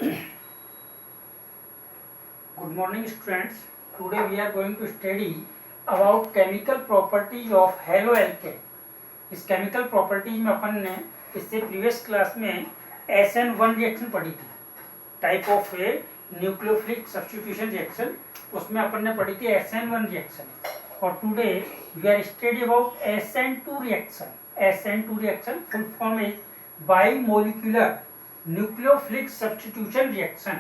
Good morning students. Today we are going to study about chemical properties of haloalkane. इस chemical properties में अपन ने इससे previous class में SN1 reaction पढ़ी थी, type of a nucleophilic substitution reaction. उसमें अपन ने पढ़ी थी SN1 reaction. और today we are study about SN2 reaction. SN2 reaction full form is bimolecular nucleophilic substitution reaction.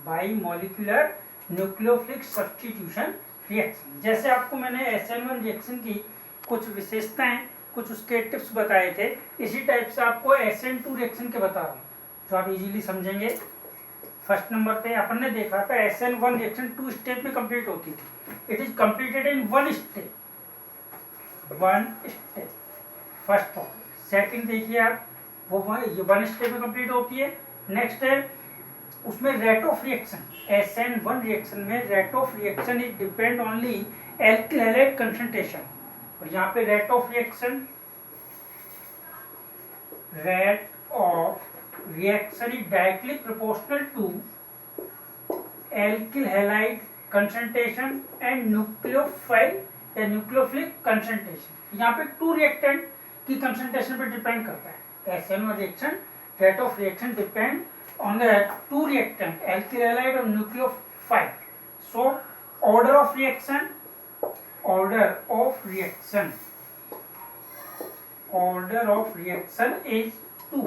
Bimolecular nucleophilic substitution reaction. जैसे आपको मैंने SN1 रिएक्शन की कुछ विशेषताएं, कुछ उसके टिप्स बताए थे, इसी टाइप से आपको SN2 रिएक्शन के बता रहा हूँ जो आप इजीली समझेंगे। फर्स्ट नंबर पे अपन ने देखा था SN1 रिएक्शन 2 स्टेप में कंप्लीट होती थी। It is completed in one step. First topic. Second देखिए आप, वो ये वन स्टेप में कंप्लीट होती है। नेक्स्ट है उसमें rate of reaction. SN1 reaction में rate of reaction is depend only alkyl halide concentration. और यहाँ पे rate of reaction is directly proportional to alkyl halide concentration and nucleophile या न्यूक्लियोफिलिक कंसंट्रेशन। यहाँ पे टू रिएक्टेंट की कंसंट्रेशन पर depend करता है। SN1 reaction rate of reaction depend on the two reactant alkyl halide or nucleophile. So order of reaction is 2.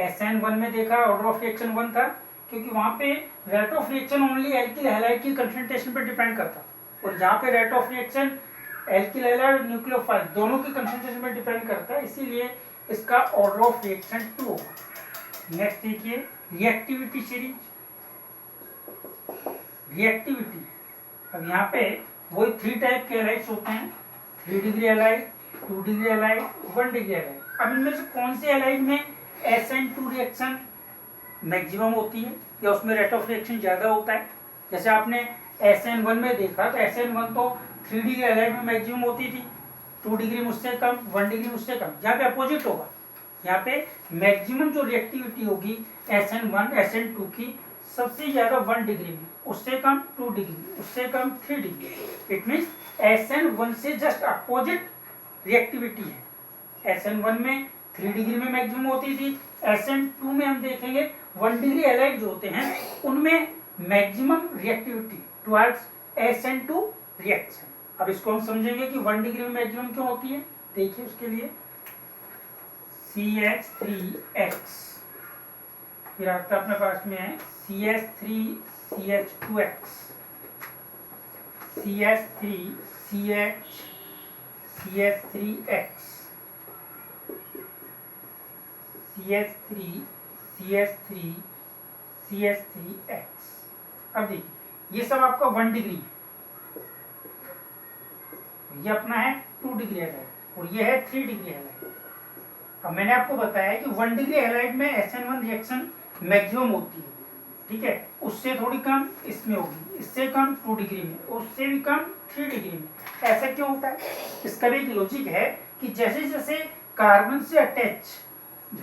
SN1 में देखा order of reaction 1 था, क्योंकि वहां पे rate of reaction only alkyl halide की कंसंट्रेशन पर डिपेंड करता, और यहाँ पे rate of reaction alkyl halide और न्यूक्लियोफाइल दोनों की कंसंट्रेशन पर डिपेंड करता है, इसीलिए इसका ऑर्डर ऑफ रिएक्शन 2 होगा। नेक्स्ट देखिए रिएक्टिविटी सीरीज। रिएक्टिविटी, अब यहाँ पे वही 3 टाइप के हैलाइड्स होते हैं, 3 degree halide, 2 degree halide, 1 degree halide. अब इनमें से कौन सी हैलाइड में SN2 रिएक्शन मैक्सिमम होती है या उसमें रेट ऑफ रिएक्शन ज्यादा होता है? जैसे आपने SN1 में देखा तो SN1 तो 3 डिग्री हैलाइड में मैक्सिमम होती थी, 2 डिग्री मुझसे कम, 1 डिग्री मुझसे कम। यहाँ पे अपोजिट होगा, यहाँ पे मैक्सिमम जो रिएक्टिविटी होगी SN1 SN2 की सबसे ज्यादा 1 डिग्री में, उससे कम 2 डिग्री, उससे कम 3 डिग्री। इट मींस SN1 से जस्ट अपोजिट रिएक्टिविटी है। SN1 में 3 डिग्री में मैक्सिमम होती थी, SN2 में हम देखेंगे 1 डिग्री हैलाइड जो होते हैं उनमें maximum reactivity towards SN2 reaction. अब इसको हम समझेंगे कि 1 डिग्री में मैक्सिमम क्यों होती है। देखिए उसके लिए CH3X, फिर आपका अपने पास में है CH3CH2X, CH3CH3X, CH3CH3CH3X। अब देखिए ये सब आपका 1 डिग्री, ये अपना है 2 डिग्री हैलाइड और ये है 3 डिग्री हैलाइड। अब मैंने आपको बताया कि 1 डिग्री हैलाइड में SN1 रिएक्शन मैक्सिमम होती है, ठीक है, उससे थोड़ी कम इसमें होगी, इससे कम 2 डिग्री में, उससे भी कम 3 डिग्री में। ऐसा क्यों होता है? इसका भी एक लॉजिक है कि जैसे जैसे कार्बन से अटैच,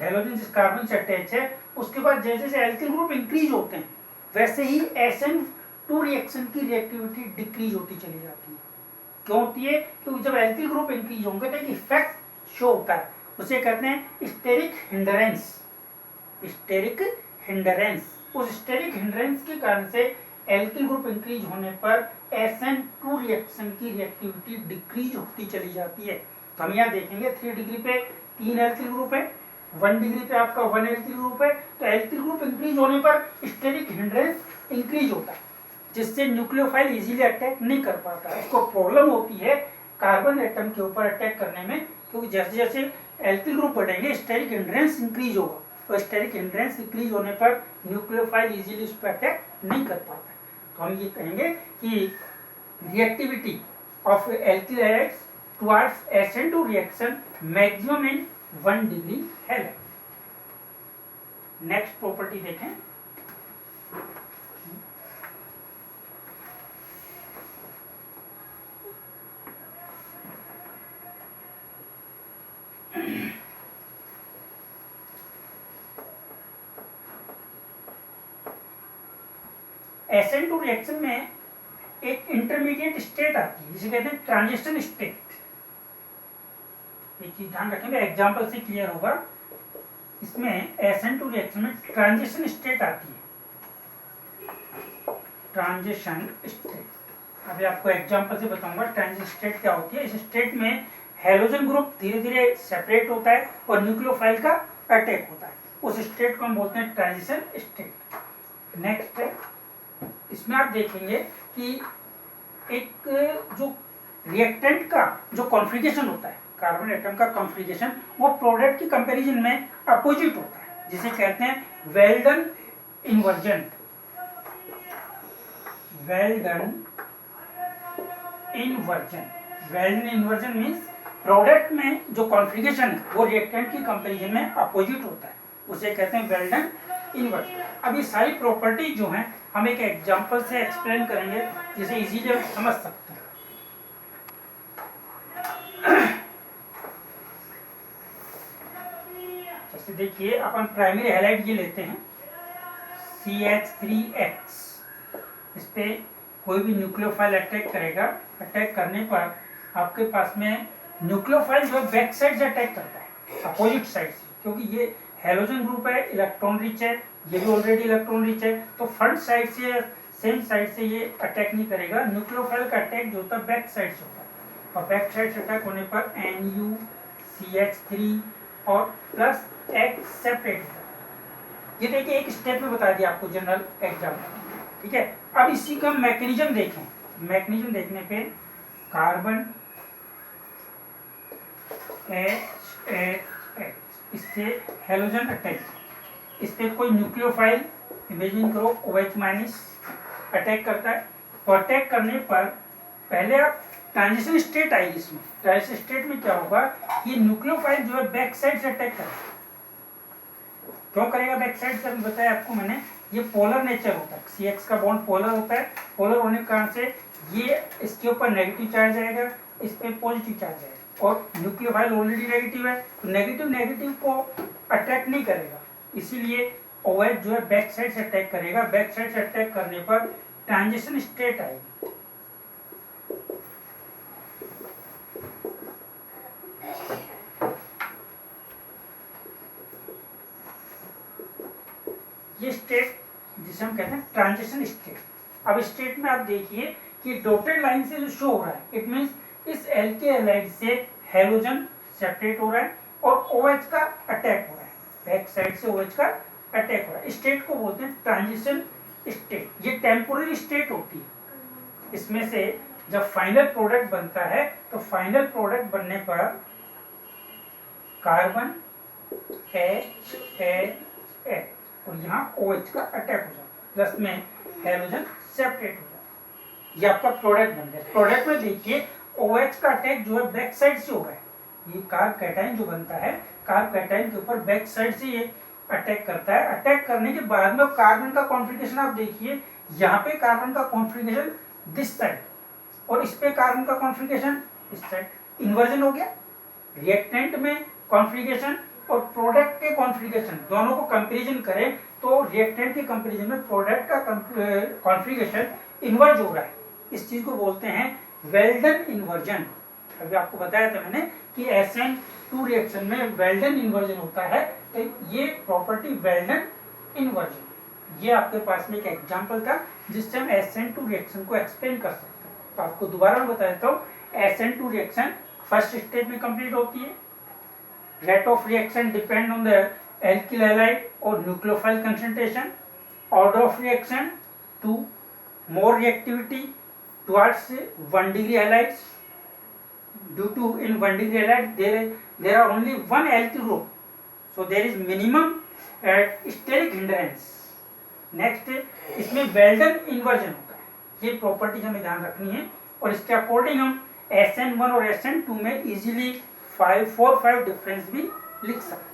हैलोजन जिस कार्बन से अटैच है उसके बाद जैसे जैसे एल्किल ग्रुप इंक्रीज होते हैं वैसे ही SN2 रिएक्शन की रिएक्टिविटी डिक्रीज होती चली जाती है। क्यों होती है? क्योंकि जब एल्किल ग्रुप इंक्रीज होंगे तो एक इफेक्ट शो होता है, उसे कहते हैं स्टेरिक हिंडरेंस। उस स्टेरिक हिंडरेंस के कारण से एल्किल ग्रुप इंक्रीज होने पर SN2 रिएक्शन की रिएक्टिविटी डिक्रीज होती चली जाती है। तो हम यहाँ देखेंगे 3 डिग्री पे 3 एल्किल ग्रुप है, 1 डिग्री पे आपका 1 एल्किल ग्रुप है, तो एल्किल ग्रुप इंक्रीज होने पर स्टेरिक हिंडरेंस इंक्रीज होता है, जिससे न्यूक्लियोफाइल इजीली अटैक नहीं कर पाता। इसको प्रॉब्लम होती है कार्बन एटम के ऊपर अटैक करने में, क्योंकि जैसे जैसे एल्किल ग्रुप बढ़ेंगे स्टेरिक हिंड्रेंस इंक्रीज होगा, तो स्टेरिक हिंड्रेंस इंक्रीज होने पर न्यूक्लियोफाइल इजीली उस पर अटैक नहीं कर पाता। तो हम ये कहेंगे कि reactivity of alkyl halides towards SN2 reaction maximum in 1 degree halide. Next property देखें। SN2 रिएक्शन में एक इंटरमीडिएट स्टेट आती है जिसे कहते हैं ट्रांजिशन स्टेट। एक चीज ध्यान रखेंगे, एग्जांपल से क्लियर होगा। इसमें SN2 रिएक्शन में ट्रांजिशन स्टेट आती है, ट्रांजिशन स्टेट। अभी आपको एग्जांपल से बताऊंगा ट्रांजिशन स्टेट क्या होती है। इस स्टेट में हेलोजन ग्रुप धीरे धीरे सेपरेट होता है और न्यूक्लियोफाइल का अटैक होता है। उस स्टेट को हम बोलते हैं ट्रांजिशन स्टेट। नेक्स्ट है, इसमें आप देखेंगे कि एक जो रिएक्टेंट का जो कॉन्फ़िगरेशन होता है, कार्बन एटम का कॉन्फ़िगरेशन, वो प्रोडक्ट की कंपैरिजन में अपोजिट होता है, जिसे कहते हैं Walden inversion. Walden inversion, Walden inversion means product में जो कॉन्फ़िगरेशन है वो रिएक्टेंट की कंपैरिजन में अपोजिट होता है, उसे कहते हैं वेल्डन इन्वर्जन। अब ये सारी प्रॉपर्टी जो हैं हम एक एग्जांपल से एक्सप्लेन करेंगे जिसे इजीली हम समझ सकते हैं। जैसे देखिए अपन प्राइमरी हैलाइड ये लेते हैं CH3X। इस पे कोई भी न्यूक्लियोफाइल अटैक करेगा, अटैक करने पर आपके पास में न्यूक्लियोफाइल जो है बैक साइड से अटैक करता है, अपोजिट साइड से, क्योंकि ये हेलोजन ग्रुप है, इलेक्ट्रॉन रिच है, ये भी ऑलरेडी इलेक्ट्रॉन रिच है, तो फ्रंट साइड से सेम साइड से ये अटैक नहीं करेगा। न्यूक्लियोफाइल का अटैक जो होता है बैक साइड से होता है, और बैक साइड से अटैक होने पर NuCH3 और प्लस X सेपरेट होता है। ये देखिए एक स्टेप में बता दिया आपको जनरल एग्जाम्पल, ठीक है। अब इसी का मैकेनिज्म देखें। मैकेनिज्म देखने पे कार्बन H इससे हेलोजन अटैक, इस पे कोई न्यूक्लियोफाइल इमेजिन करो OH माइनस अटैक करता है, और अटैक करने पर पहले आप ट्रांजिशन स्टेट आएगी। इसमें ट्रांजिशन स्टेट में क्या होगा, ये न्यूक्लियोफाइल जो है बैक साइड से अटैक करेगा। क्यों करेगा बैक साइड से, बताया आपको मैंने, ये पोलर नेचर होता है, CX का बॉन्ड पोलर होता है। पोलर होने के कारण से ये इसके ऊपर नेगेटिव चार्ज आएगा, इस पे पॉजिटिव चार्ज आएगा, और न्यूक्लियोफाइल ऑलरेडी नेगेटिव है तो नेगेटिव नेगेटिव को अटैक नहीं करेगा, इसीलिए OH जो है बैक साइड से अटैक करेगा। बैक साइड से अटैक करने पर ट्रांजिशन स्टेट आएगी। ये स्टेट जिसे हम कहते हैं ट्रांजिशन स्टेट। अब स्टेट में आप देखिए कि डॉटेड लाइन से जो शो हो रहा है, इट मींस इस एल्के हैलाइड से हेलोजन सेपरेट हो रहा है और OH का अटैक हो रहा है, बैक साइड से OH का अटैक हो रहा है। स्टेट को बोलते हैं ट्रांजिशन स्टेट। ये टेम्पोररी स्टेट होती है। इसमें से जब फाइनल प्रोडक्ट बनता है तो फाइनल प्रोडक्ट बनने पर कार्बन H और यहाँ OH का अटैक हो जाता है, प्लस में हेलोजन सेपरेट हो जाता है। ये आपका प्रोडक्ट बन गया। प्रोडक्ट में देखिए OH का अटैक जो है बैक साइड से हो रहा है। ये कार्ब कैटायन जो बनता है, कार्ब कैटायन के ऊपर बैक साइड से ये अटैक करता है। अटैक करने के बाद में कार्बन का कॉन्फ़िगरेशन आप देखिए, यहाँ पे कार्बन का कॉन्फ़िगरेशन दिस साइड और इस पे कार्बन का कॉन्फ़िगरेशन इस साइड। इन्वर्जन हो गया। रिएक्टेंट में कॉन्फ़िगरेशन और प्रोडक्ट के कॉन्फ़िगरेशन दोनों को कंपैरिजन करें तो रिएक्टेंट के कंपैरिजन में प्रोडक्ट का कॉन्फ़िगरेशन इन्वर्ज हो रहा है। इस चीज को बोलते हैं वेल्डन इन्वर्जन। अभी आपको बताया था मैंने कि SN2 रिएक्शन में वेल्डन इन्वर्जन होता है, तो ये प्रॉपर्टी वेल्डन इन्वर्जन, ये आपके पास में एक एग्जांपल था जिससे हम SN2 रिएक्शन को एक्सप्लेन कर सकते हैं। तो आपको दोबारा बता देता हूँ, SN2 रिएक्शन फर्स्ट स्टेज में कंप्लीट होती है। Rate of reaction depend on the alkyl halide or nucleophile concentration. Order of reaction to more reactivity towards 1 degree halides. Due to in 1 degree halide there are only one alkyl group, so there is minimum steric hindrance. Next इसमें well done inversion होता है। ये properties हमें ध्यान रखनी है और इसके अकॉर्डिंग हम SN1 और SN2 में इजीली 4-5 डिफरेंस भी लिख सकते हैं।